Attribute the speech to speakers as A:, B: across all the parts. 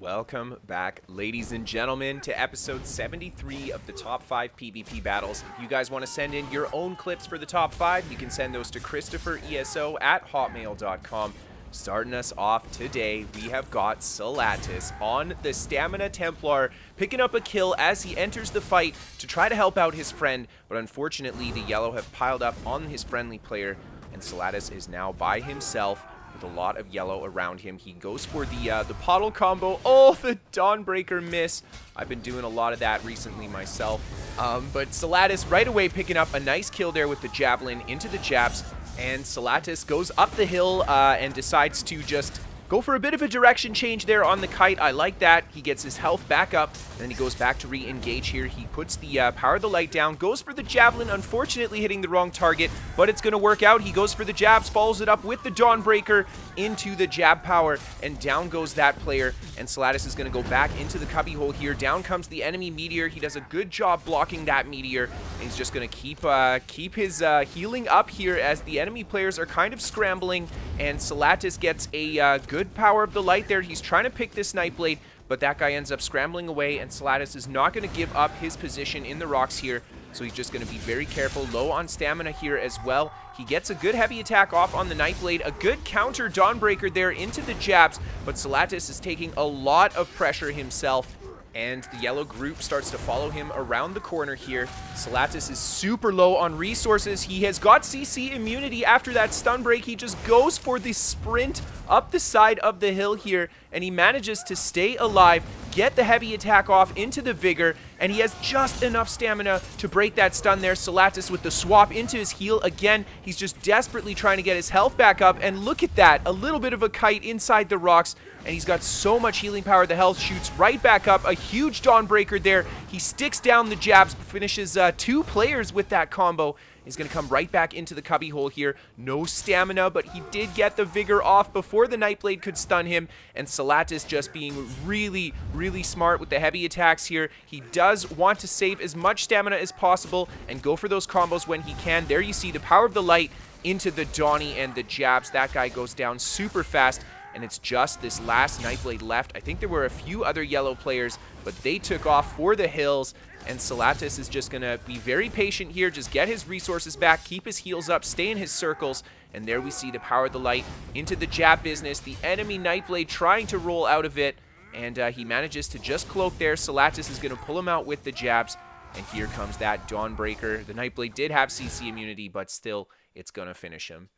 A: Welcome back, ladies and gentlemen, to episode 73 of the top 5 PvP battles. If you guys want to send in your own clips for the top 5, you can send those to KristoferESO@hotmail.com. Starting us off today, we have got Solatus on the Stamina Templar, picking up a kill as he enters the fight to try to help out his friend, but unfortunately the yellow have piled up on his friendly player, and Solatus is now by himself with a lot of yellow around him. He goes for the Pottle combo. Oh, the Dawnbreaker miss. I've been doing a lot of that recently myself. But Solatus right away picking up a nice kill there with the Javelin into the jabs. And Solatus goes up the hill and decides to just go for a bit of a direction change there on the kite. I like that. He gets his health back up, and then he goes back to re-engage here. He puts the power of the light down, goes for the Javelin, unfortunately hitting the wrong target, but it's going to work out. He goes for the jabs, follows it up with the Dawnbreaker into the jab power, and down goes that player. And Solatus is going to go back into the cubbyhole here. Down comes the enemy Meteor. He does a good job blocking that Meteor, and he's just going to keep his healing up here as the enemy players are kind of scrambling, and Solatus gets a good power of the light there. He's trying to pick this Nightblade, but that guy ends up scrambling away, and Solatus is not going to give up his position in the rocks here, so he's just going to be very careful. Low on stamina here as well. He gets a good heavy attack off on the Nightblade, a good counter Dawnbreaker there into the jabs, but Solatus is taking a lot of pressure himself, and the yellow group starts to follow him around the corner here. Solatus is super low on resources. He has got CC immunity after that stun break. He just goes for the sprint up the side of the hill here, and he manages to stay alive, get the heavy attack off into the Vigor, and he has just enough stamina to break that stun there. Solatus with the swap into his heal again. He's just desperately trying to get his health back up, and look at that, a little bit of a kite inside the rocks, and he's got so much healing power. The health shoots right back up. A huge Dawnbreaker there. He sticks down the jabs, finishes 2 players with that combo. He's going to come right back into the cubbyhole here. No stamina, but he did get the Vigor off before the Nightblade could stun him. And Solatus just being really, really smart with the heavy attacks here. He does want to save as much stamina as possible and go for those combos when he can. There you see the power of the light into the Donnie and the jabs. That guy goes down super fast. And it's just this last Nightblade left. I think there were a few other yellow players, but they took off for the hills. And Solatus is just going to be very patient here, just get his resources back, keep his heals up, stay in his circles. And there we see the power of the light into the jab business. The enemy Nightblade trying to roll out of it. And he manages to just cloak there. Solatus is going to pull him out with the jabs. And here comes that Dawnbreaker. The Nightblade did have CC immunity, but still, it's going to finish him.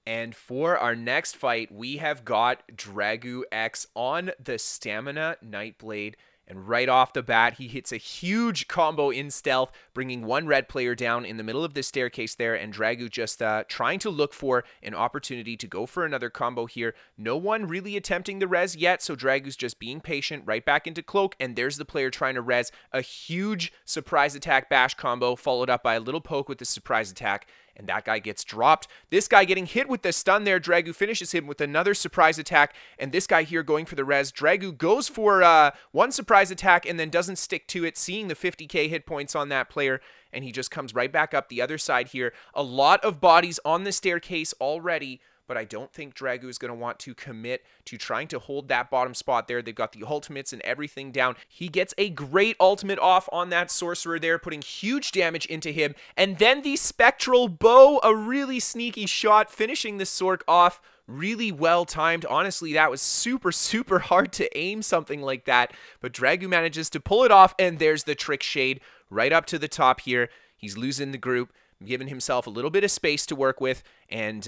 A: And for our next fight, we have got DragooX on the Stamina Nightblade. And right off the bat, he hits a huge combo in stealth, bringing one red player down in the middle of the staircase there, and Dragoo just trying to look for an opportunity to go for another combo here. No one really attempting the res yet, so Dragoo's just being patient, right back into cloak, and there's the player trying to res. A huge surprise attack bash combo, followed up by a little poke with the surprise attack, and that guy gets dropped. This guy getting hit with the stun there. Dragoo finishes him with another surprise attack, and this guy here going for the res. Dragoo goes for one surprise attack and then doesn't stick to it, seeing the 50k hit points on that player, and he just comes right back up the other side here. A lot of bodies on the staircase already, but I don't think Dragoo is going to want to commit to trying to hold that bottom spot there. They've got the ultimates and everything down. He gets a great ultimate off on that sorcerer there, putting huge damage into him. And then the spectral bow, a really sneaky shot, finishing the Sork off. Really well timed. Honestly, that was super, super hard to aim something like that. But Dragoo manages to pull it off, and there's the trick shade right up to the top here. He's losing the group, giving himself a little bit of space to work with, and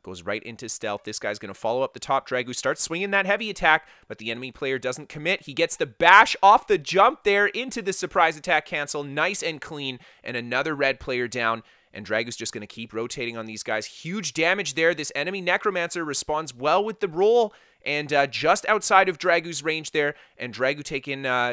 A: goes right into stealth. This guy's going to follow up the top. Dragoo starts swinging that heavy attack, but the enemy player doesn't commit. He gets the bash off the jump there into the surprise attack cancel. Nice and clean, and another red player down. And Dragoo's just going to keep rotating on these guys. Huge damage there. This enemy Necromancer responds well with the roll, and just outside of Dragoo's range there, and Dragoo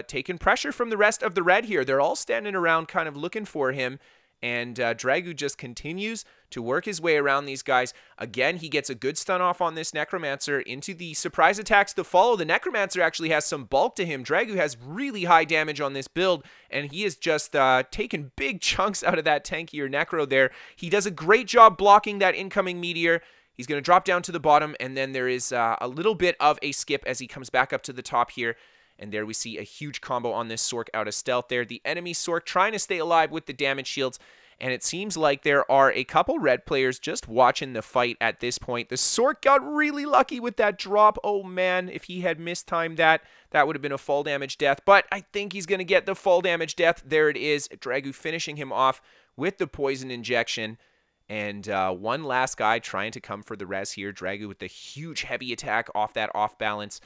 A: taking pressure from the rest of the red here. They're all standing around kind of looking for him, and Dragoo just continues to work his way around these guys. Again, he gets a good stun off on this Necromancer into the surprise attacks to follow. The Necromancer actually has some bulk to him. Dragoo has really high damage on this build, and he is just taking big chunks out of that tankier Necro there. He does a great job blocking that incoming Meteor. He's going to drop down to the bottom, and then there is a little bit of a skip as he comes back up to the top here. And there we see a huge combo on this Sork out of stealth there. The enemy Sork trying to stay alive with the damage shields. And it seems like there are a couple red players just watching the fight at this point. The Sork got really lucky with that drop. Oh man, if he had mistimed that, that would have been a fall damage death. But I think he's going to get the fall damage death. There it is. Dragoo finishing him off with the poison injection. And one last guy trying to come for the res here. Dragoo with the huge heavy attack off that off balance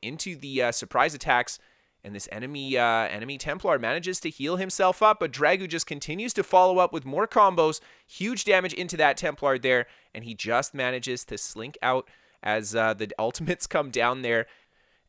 A: into the surprise attacks. And this enemy Templar manages to heal himself up, but Dragoo just continues to follow up with more combos. Huge damage into that Templar there, and he just manages to slink out as the ultimates come down there.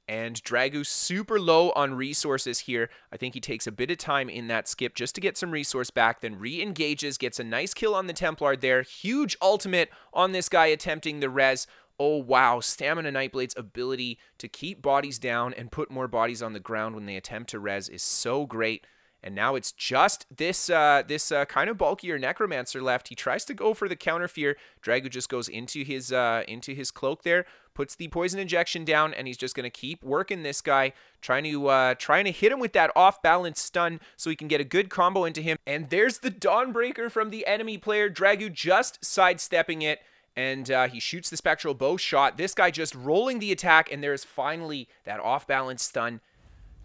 A: And Dragoo super low on resources here. I think he takes a bit of time in that skip just to get some resource back, then re-engages, gets a nice kill on the Templar there. Huge ultimate on this guy attempting the res. Oh, wow. Stamina Nightblade's ability to keep bodies down and put more bodies on the ground when they attempt to res is so great. And now it's just this kind of bulkier Necromancer left. He tries to go for the counter fear. Dragoo just goes into his cloak there, puts the poison injection down, and he's just going to keep working this guy, trying to hit him with that off-balance stun so he can get a good combo into him. And there's the Dawnbreaker from the enemy player. Dragoo just sidestepping it. And he shoots the Spectral Bow shot. This guy just rolling the attack, and there's finally that off-balance stun.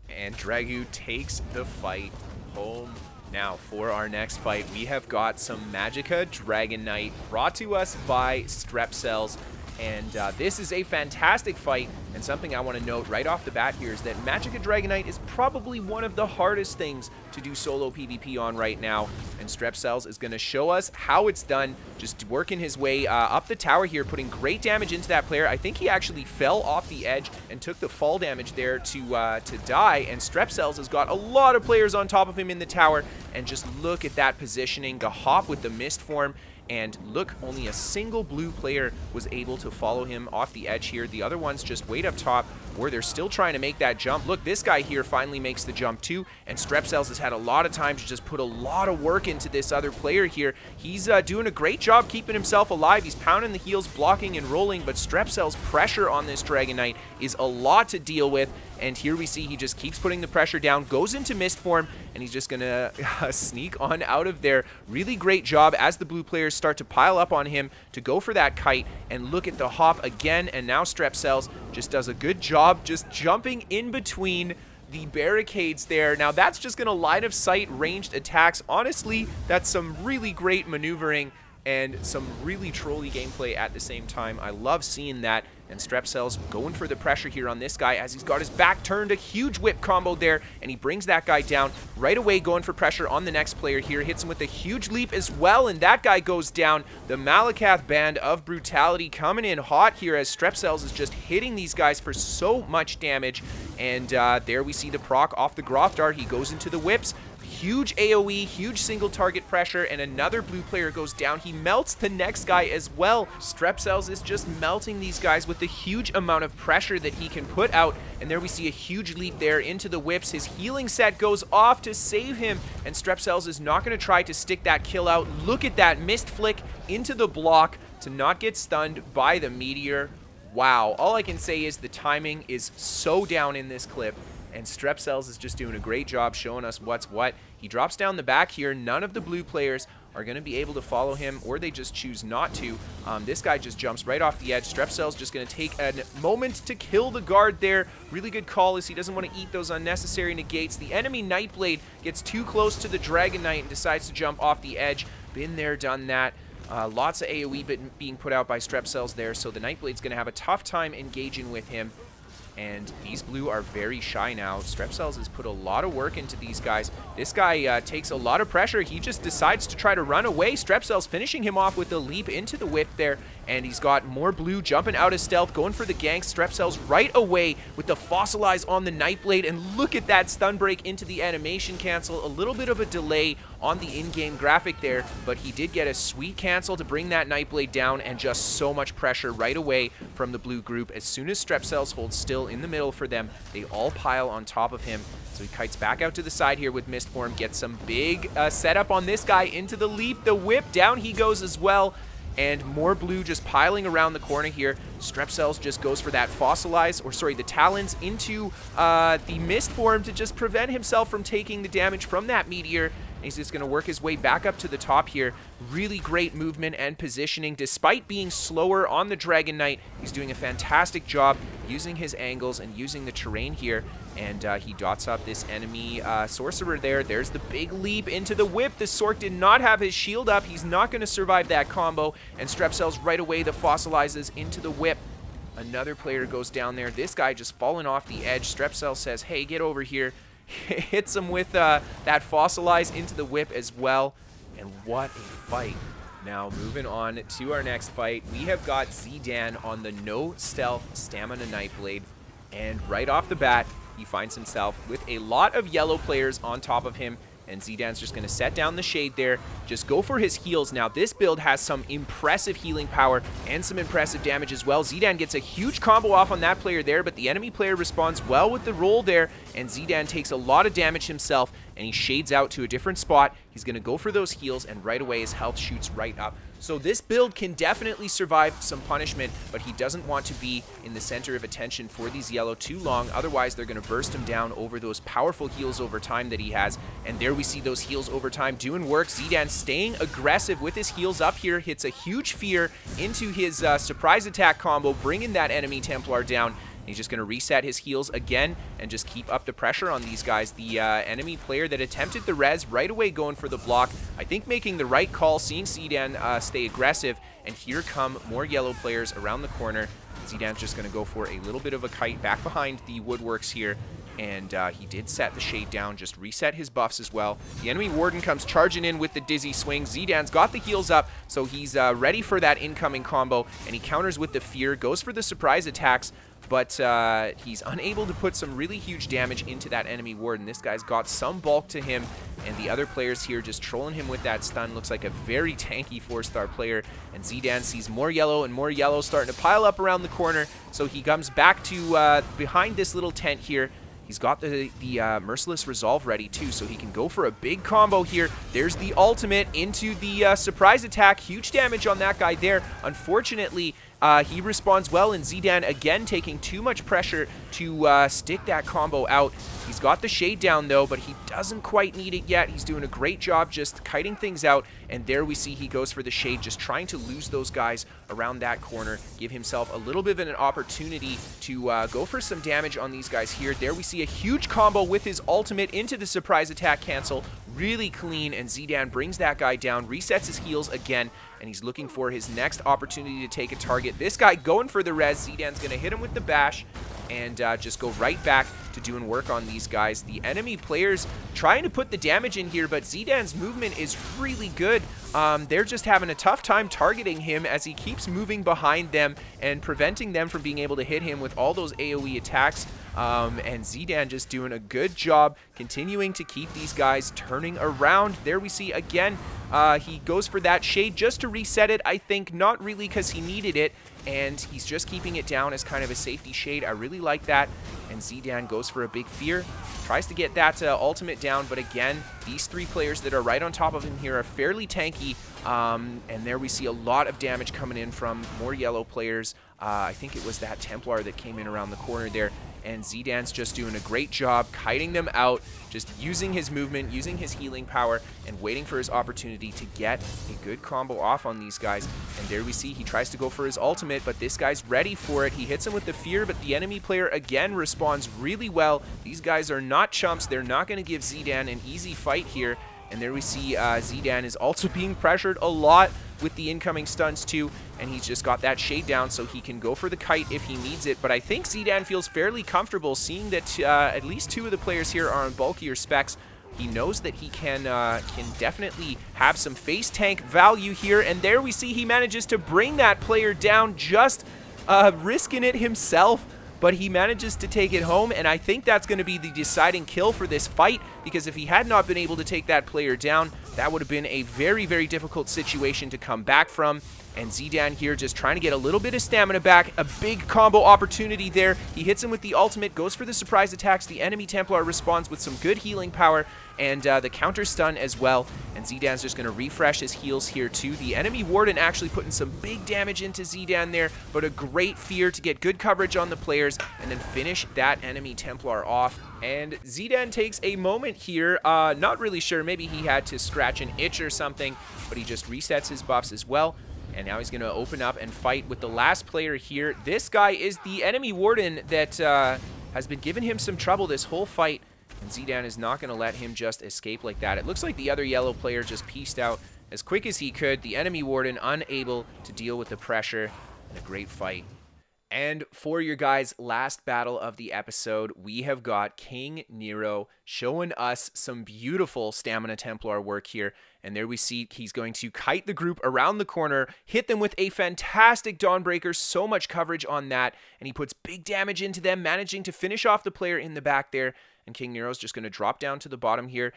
A: And Dragoo takes the fight home. Now, for our next fight, we have got some Magicka Dragonknight brought to us by strepsels. And this is a fantastic fight, and something I want to note right off the bat here is that Magicka Dragonknight is probably one of the hardest things to do solo PvP on right now, and strepsels is going to show us how it's done, just working his way up the tower here, putting great damage into that player. I think he actually fell off the edge and took the fall damage there to die, and strepsels has got a lot of players on top of him in the tower, and just look at that positioning, the hop with the mist form. And look, only a single blue player was able to follow him off the edge here. The other ones just wait up top where they're still trying to make that jump. Look, this guy here finally makes the jump too, and strepsels has had a lot of time to just put a lot of work into this other player here. He's doing a great job keeping himself alive. He's pounding the heels, blocking and rolling, but strepsels' pressure on this Dragonknight is a lot to deal with. And here we see he just keeps putting the pressure down, goes into mist form, and he's just gonna sneak on out of there. Really great job as the blue players start to pile up on him to go for that kite. And look at the hop again, and now strepsels just does a good job just jumping in between the barricades there. Now that's just gonna line of sight ranged attacks. Honestly, that's some really great maneuvering and some really trolly gameplay at the same time. I love seeing that. And strepsels going for the pressure here on this guy as he's got his back turned. A huge whip combo there, and he brings that guy down right away, going for pressure on the next player here. Hits him with a huge leap as well, and that guy goes down. The Malakath band of brutality coming in hot here as strepsels is just hitting these guys for so much damage. And there we see the proc off the Groff Dart. He goes into the whips. Huge AoE, huge single target pressure, and another blue player goes down. He melts the next guy as well. Strepsels is just melting these guys with the huge amount of pressure that he can put out. And there we see a huge leap there into the whips. His healing set goes off to save him, and strepsels is not going to try to stick that kill out. Look at that mist flick into the block to not get stunned by the meteor. Wow, all I can say is the timing is so down in this clip. And strepsels is just doing a great job showing us what's what. He drops down the back here. None of the blue players are going to be able to follow him, or they just choose not to. This guy just jumps right off the edge. strepsels just going to take a moment to kill the guard there. Really good call as he doesn't want to eat those unnecessary negates. The enemy Nightblade gets too close to the Dragonknight and decides to jump off the edge. Been there, done that. Lots of AoE being put out by strepsels there, so the Nightblade's going to have a tough time engaging with him. And these blue are very shy now. strepsels has put a lot of work into these guys. This guy takes a lot of pressure. He just decides to try to run away. strepsels finishing him off with the leap into the whip there. And he's got more blue jumping out of stealth, going for the gank. strepsels right away with the fossilize on the Nightblade. And look at that stun break into the animation cancel. A little bit of a delay on the in-game graphic there, but he did get a sweet cancel to bring that Nightblade down, and just so much pressure right away from the blue group. As soon as strepsels holds still in the middle for them, they all pile on top of him. So he kites back out to the side here with Mistform, gets some big setup on this guy into the leap, the whip, down he goes as well. and more blue just piling around the corner here. Strepsels just goes for that fossilize, or sorry, the talons into the mist form to just prevent himself from taking the damage from that meteor. And he's just going to work his way back up to the top here. Really great movement and positioning. Despite being slower on the Dragonknight, he's doing a fantastic job using his angles and using the terrain here. And he dots up this enemy sorcerer there. There's the big leap into the whip. The Sork did not have his shield up. He's not going to survive that combo. And Strepsels right away the fossilizes into the whip. Another player goes down there. This guy just falling off the edge. Strepsels says, hey, get over here. Hits him with that fossilize into the whip as well. And what a fight. Now, moving on to our next fight, we have got zDan on the no stealth stamina Nightblade. And right off the bat, he finds himself with a lot of yellow players on top of him. And zDan's just going to set down the shade there. Just go for his heals. Now, this build has some impressive healing power and some impressive damage as well. zDan gets a huge combo off on that player there, but the enemy player responds well with the roll there. And zDan takes a lot of damage himself, and he shades out to a different spot. He's going to go for those heals, and right away his health shoots right up. So this build can definitely survive some punishment, but he doesn't want to be in the center of attention for these yellow too long. Otherwise, they're going to burst him down over those powerful heals over time that he has. And there we see those heals over time doing work. zDan staying aggressive with his heals up here, hits a huge fear into his surprise attack combo, bringing that enemy Templar down. He's just going to reset his heals again and just keep up the pressure on these guys. The enemy player that attempted the res right away going for the block. I think making the right call, seeing zDan stay aggressive. And here come more yellow players around the corner. zDan's just going to go for a little bit of a kite back behind the woodworks here. And he did set the shade down, just reset his buffs as well. The enemy warden comes charging in with the dizzy swing. zDan's got the heals up, so he's ready for that incoming combo. And he counters with the fear, goes for the surprise attacks. But he's unable to put some really huge damage into that enemy warden. This guy's got some bulk to him, and the other players here just trolling him with that stun. Looks like a very tanky 4-star player, and zDan sees more yellow and more yellow starting to pile up around the corner. So he comes back to behind this little tent here. He's got the Merciless Resolve ready too, so he can go for a big combo here. There's the ultimate into the surprise attack. Huge damage on that guy there. Unfortunately, he responds well, and zDan again taking too much pressure to stick that combo out. He's got the shade down though, but he doesn't quite need it yet. He's doing a great job just kiting things out, and there we see he goes for the shade, just trying to lose those guys around that corner, give himself a little bit of an opportunity to go for some damage on these guys here. There we see a huge combo with his ultimate into the surprise attack cancel. Really clean, and zDan brings that guy down, resets his heals again, and he's looking for his next opportunity to take a target. This guy going for the res. zDan's going to hit him with the bash and just go right back to doing work on these guys. The enemy players trying to put the damage in here, but zDan's movement is really good. They're just having a tough time targeting him as he keeps moving behind them and preventing them from being able to hit him with all those AoE attacks. And zDan just doing a good job continuing to keep these guys turning around. There we see again, he goes for that shade just to reset it, I think, not really because he needed it, and he's just keeping it down as kind of a safety shade. I really like that. And zDan goes for a big fear, tries to get that ultimate down, but again, these three players that are right on top of him here are fairly tanky. And there we see a lot of damage coming in from more yellow players. I think it was that Templar that came in around the corner there. And zDan's just doing a great job kiting them out, just using his movement, using his healing power, and waiting for his opportunity to get a good combo off on these guys. And there we see he tries to go for his ultimate, but this guy's ready for it. He hits him with the fear, but the enemy player again responds really well. These guys are not chumps. They're not going to give zDan an easy fight here. And there we see zDan is also being pressured a lot with the incoming stuns too, and he's just got that shade down so he can go for the kite if he needs it. But I think zDan feels fairly comfortable seeing that at least two of the players here are on bulkier specs. He knows that he can definitely have some face tank value here, and there we see he manages to bring that player down, just risking it himself. But he manages to take it home, and I think that's going to be the deciding kill for this fight, because if he had not been able to take that player down, That would have been a very, very difficult situation to come back from. And zDan here just trying to get a little bit of stamina back. A big combo opportunity there. He hits him with the ultimate, goes for the surprise attacks. The enemy Templar responds with some good healing power and the counter stun as well. And zDan's just going to refresh his heals here too. The enemy Warden actually putting some big damage into zDan there, but a great fear to get good coverage on the players and then finish that enemy Templar off. And zDan takes a moment here. Not really sure. Maybe he had to scratch an itch or something, but he just resets his buffs as well. And now he's going to open up and fight with the last player here. This guy is the enemy Warden that has been giving him some trouble this whole fight. And zDan is not going to let him just escape like that. It looks like the other yellow player just pieced out as quick as he could. The enemy Warden unable to deal with the pressure. And a great fight. And for your guys' last battle of the episode, we have got King Nero showing us some beautiful Stamina Templar work here. And there we see he's going to kite the group around the corner, hit them with a fantastic Dawnbreaker, so much coverage on that, and he puts big damage into them, managing to finish off the player in the back there. And King Nero's just going to drop down to the bottom here,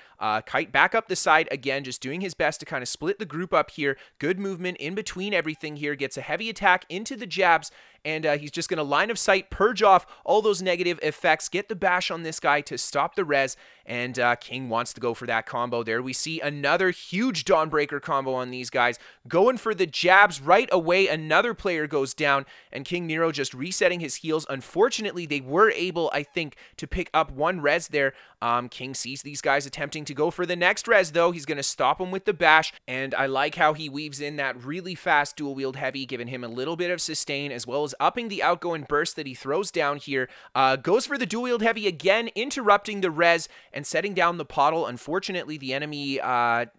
A: kite back up the side again, just doing his best to kind of split the group up here. Good movement in between everything here, gets a heavy attack into the jabs, and he's just going to line of sight, purge off all those negative effects, get the bash on this guy to stop the res, and King wants to go for that combo. There we see another huge Dawnbreaker combo on these guys, going for the jabs right away. Another player goes down, and King Nero just resetting his heals. Unfortunately, they were able, I think, to pick up one res there. King sees these guys attempting to go for the next res, though. He's going to stop him with the bash, and I like how he weaves in that really fast dual wield heavy, giving him a little bit of sustain, as well as upping the outgoing burst that he throws down here. Goes for the dual wield heavy again, interrupting the res and setting down the pottle. Unfortunately, the enemy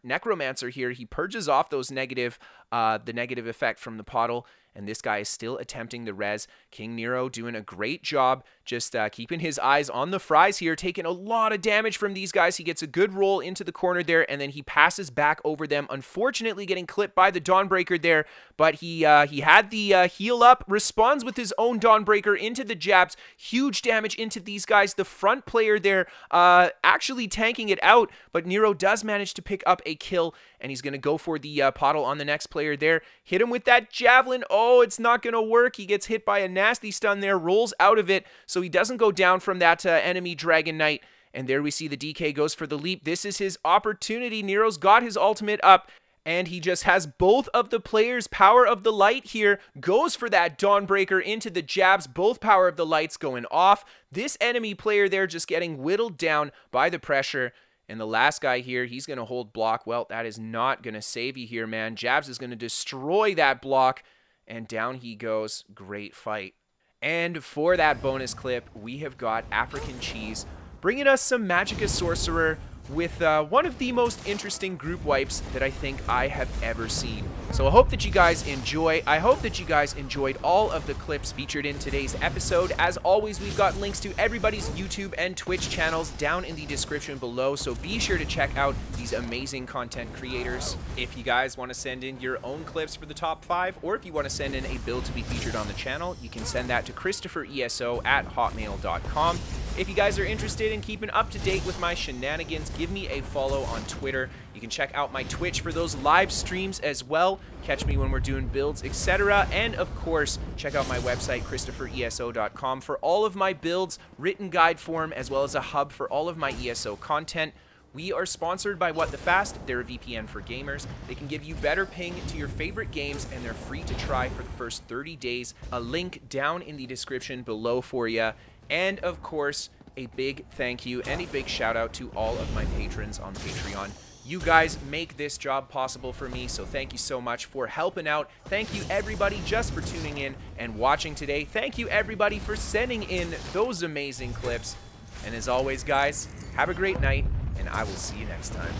A: Necromancer here, he purges off those negative, the negative effect from the pottle, and this guy is still attempting the res. King Nero doing a great job, just keeping his eyes on the fries here, taking a lot of damage from these guys. He gets a good roll into the corner there, and then he passes back over them, unfortunately getting clipped by the Dawnbreaker there, but he had the heal up, responds with his own Dawnbreaker into the jabs. Huge damage into these guys. The front player there actually tanking it out, but Nero does manage to pick up a kill, and he's going to go for the pottle on the next player there. Hit him with that javelin. Oh, it's not going to work. He gets hit by a nasty stun there, rolls out of it, so he doesn't go down from that enemy Dragonknight. And there we see the DK goes for the leap. This is his opportunity. Nero's got his ultimate up, and he just has both of the players' power of the light here. Goes for that Dawnbreaker into the jabs. Both power of the lights going off. This enemy player there just getting whittled down by the pressure. And the last guy here, he's going to hold block. Well, that is not going to save you here, man. Jabs is going to destroy that block. And down he goes. Great fight. And for that bonus clip, we have got AfricanCheese bringing us some Magicka Sorcerer with one of the most interesting group wipes that I think I have ever seen. So I hope that you guys enjoy. I hope that you guys enjoyed all of the clips featured in today's episode. As always, we've got links to everybody's YouTube and Twitch channels down in the description below, so be sure to check out these amazing content creators. If you guys want to send in your own clips for the top 5, or if you want to send in a build to be featured on the channel, you can send that to KristoferESO@hotmail.com. If you guys are interested in keeping up to date with my shenanigans, give me a follow on Twitter. You can check out my Twitch for those live streams as well. Catch me when we're doing builds, etc. And of course, check out my website, KristoferESO.com, for all of my builds, written guide form, as well as a hub for all of my ESO content. We are sponsored by What the Fast. They're a VPN for gamers. They can give you better ping to your favorite games, and they're free to try for the first 30 days. A link down in the description below for you. And of course, a big thank you and a big shout out to all of my patrons on Patreon. You guys make this job possible for me, so thank you so much for helping out. Thank you everybody just for tuning in and watching today. Thank you everybody for sending in those amazing clips. And as always, guys, have a great night, and I will see you next time.